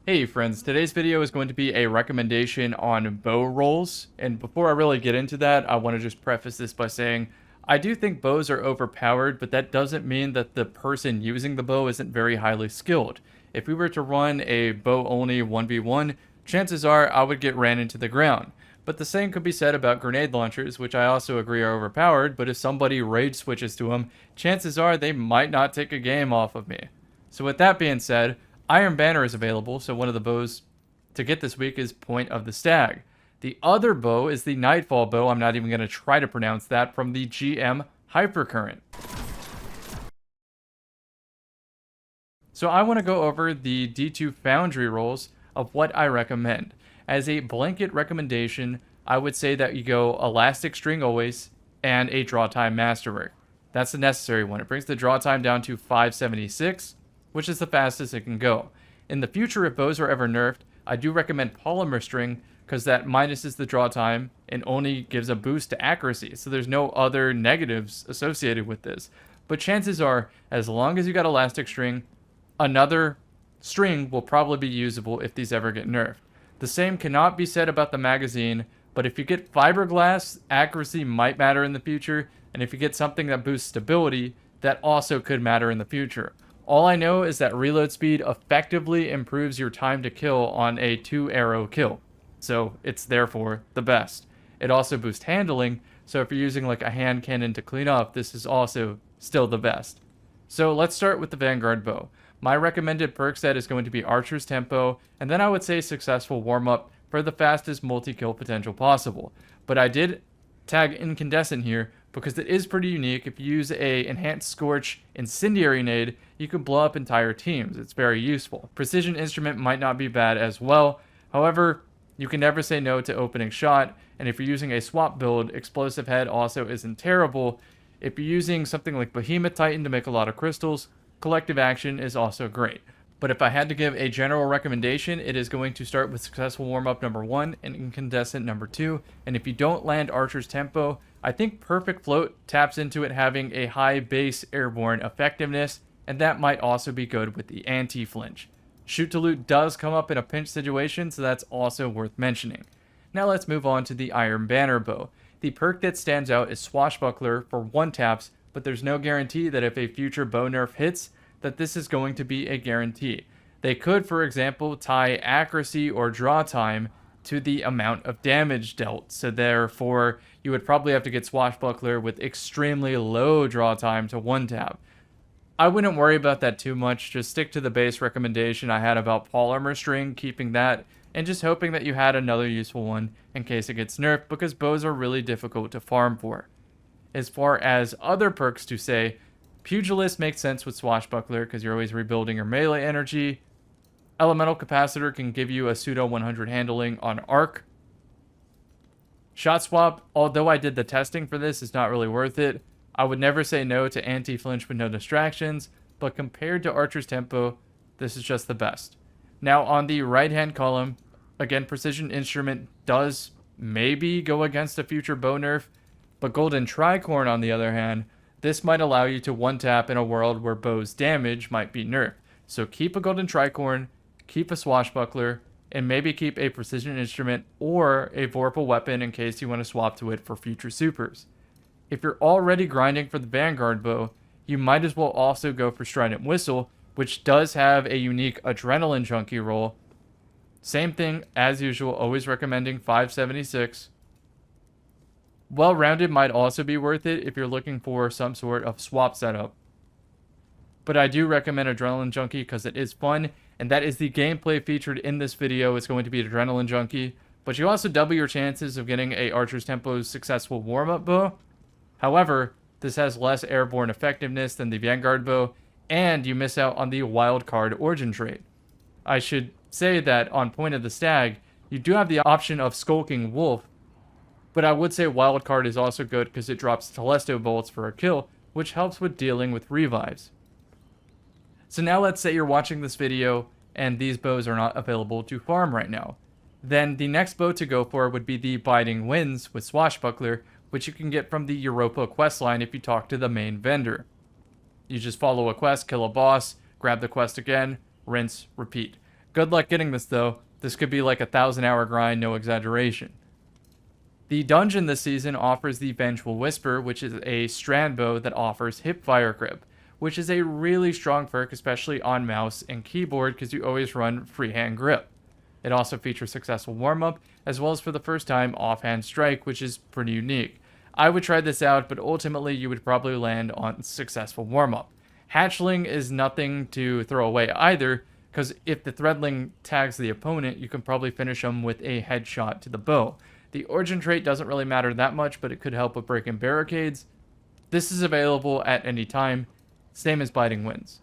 Hey friends, today's video is going to be a recommendation on bow rolls, and before I really get into that, I want to just preface this by saying I do think bows are overpowered, but that doesn't mean that the person using the bow isn't very highly skilled. If we were to run a bow only 1v1, chances are I would get ran into the ground. But the same could be said about grenade launchers, which I also agree are overpowered, but if somebody rage switches to them, chances are they might not take a game off of me. So with that being said, Iron Banner is available, so one of the bows to get this week is Point of the Stag. The other bow is the Nightfall bow. I'm not even going to try to pronounce that, from the GM Hypercurrent. So I want to go over the D2 Foundry rolls of what I recommend. As a blanket recommendation, I would say that you go Elastic String always and a Draw Time Masterwork. That's the necessary one. It brings the draw time down to 576, which is the fastest it can go. In the future, if bows are ever nerfed, I do recommend Polymer String, because that minuses the draw time and only gives a boost to accuracy, so there's no other negatives associated with this. But chances are, as long as you got Elastic String, another string will probably be usable if these ever get nerfed. The same cannot be said about the magazine, but if you get Fiberglass, accuracy might matter in the future, and if you get something that boosts stability, that also could matter in the future. All I know is that reload speed effectively improves your time to kill on a 2-arrow kill, so it's therefore the best. It also boosts handling, so if you're using like a hand cannon to clean up, this is also still the best. So let's start with the Vanguard bow. My recommended perk set is going to be Archer's Tempo, and then I would say Successful Warm-Up for the fastest multi-kill potential possible. But I did tag Incandescent here because it is pretty unique. If you use a Enhanced Scorch Incendiary Nade, you can blow up entire teams. It's very useful. Precision Instrument might not be bad as well. However, you can never say no to Opening Shot, and if you're using a swap build, Explosive Head also isn't terrible. If you're using something like Behemoth Titan to make a lot of crystals, Collective Action is also great. But if I had to give a general recommendation, it is going to start with Successful Warm-Up number 1 and Incandescent number 2. And if you don't land Archer's Tempo, I think Perfect Float taps into it having a high base airborne effectiveness, and that might also be good with the anti-flinch. Shoot to Loot does come up in a pinch situation, so that's also worth mentioning. Now let's move on to the Iron Banner bow. The perk that stands out is Swashbuckler for 1-taps, but there's no guarantee that if a future bow nerf hits, that this is going to be a guarantee. They could, for example, tie accuracy or draw time to the amount of damage dealt, so therefore you would probably have to get Swashbuckler with extremely low draw time to 1-tap. I wouldn't worry about that too much, just stick to the base recommendation I had about Polymer String, keeping that, and just hoping that you had another useful one in case it gets nerfed, because bows are really difficult to farm for. As far as other perks to say, Pugilist makes sense with Swashbuckler because you're always rebuilding your melee energy. Elemental Capacitor can give you a pseudo 100 handling on Arc. Shot Swap, although I did the testing for this, is not really worth it. I would never say no to Anti-Flinch with no distractions, but compared to Archer's Tempo, this is just the best. Now on the right hand column, again, Precision Instrument does maybe go against a future bow nerf, but Golden Tricorn, on the other hand, this might allow you to 1-tap in a world where bow's damage might be nerfed. So keep a Golden Tricorn, keep a Swashbuckler, and maybe keep a Precision Instrument or a Vorpal Weapon in case you want to swap to it for future supers. If you're already grinding for the Vanguard bow, you might as well also go for Strident Whistle, which does have a unique Adrenaline Junkie roll. Same thing as usual, always recommending 576. Well-rounded might also be worth it if you're looking for some sort of swap setup. But I do recommend Adrenaline Junkie because it is fun, and that is the gameplay featured in this video. It's going to be Adrenaline Junkie, but you also double your chances of getting a Archer's Tempo's Successful Warm-Up bow. However, this has less airborne effectiveness than the Vanguard bow, and you miss out on the Wild Card Origin trait. I should say that on Point of the Stag, you do have the option of Skulking Wolf, but I would say Wildcard is also good because it drops Telesto Bolts for a kill, which helps with dealing with revives. So now let's say you're watching this video and these bows are not available to farm right now. Then the next bow to go for would be the Biting Winds with Swashbuckler, which you can get from the Europa questline if you talk to the main vendor. You just follow a quest, kill a boss, grab the quest again, rinse, repeat. Good luck getting this though. This could be like a 1,000-hour grind, no exaggeration. The dungeon this season offers the Vengeful Whisper, which is a strand bow that offers hip fire grip, which is a really strong perk, especially on mouse and keyboard, because you always run freehand grip. It also features successful warm up, as well as for the first time offhand strike, which is pretty unique. I would try this out, but ultimately you would probably land on successful warm up. Hatchling is nothing to throw away either, because if the threadling tags the opponent, you can probably finish them with a headshot to the bow. The origin trait doesn't really matter that much, but it could help with breaking barricades. This is available at any time, same as Biting Winds.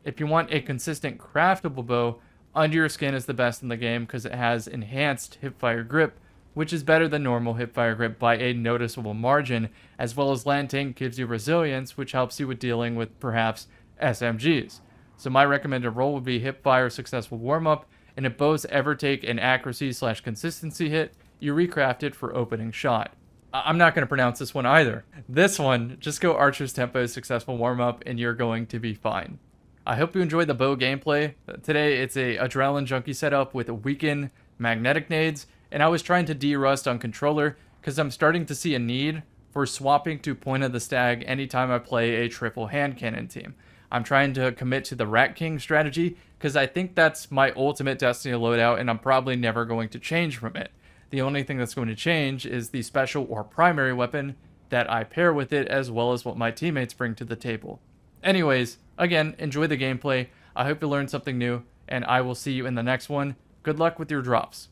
If you want a consistent craftable bow, Under Your Skin is the best in the game because it has enhanced hipfire grip, which is better than normal hipfire grip by a noticeable margin, as well as Land Tank gives you resilience, which helps you with dealing with perhaps SMGs. So my recommended roll would be hipfire successful warm-up, and if bows ever take an accuracy/consistency hit, you recraft it for opening shot. I'm not going to pronounce this one either. This one, just go Archer's Tempo successful warm-up and you're going to be fine. I hope you enjoyed the bow gameplay. Today it's a Adrenaline Junkie setup with weaken magnetic nades, and I was trying to de-rust on controller because I'm starting to see a need for swapping to Point of the Stag anytime I play a triple hand cannon team. I'm trying to commit to the Rat King strategy because I think that's my ultimate Destiny loadout and I'm probably never going to change from it. The only thing that's going to change is the special or primary weapon that I pair with it, as well as what my teammates bring to the table. Anyways, again, enjoy the gameplay. I hope you learned something new, and I will see you in the next one. Good luck with your drops.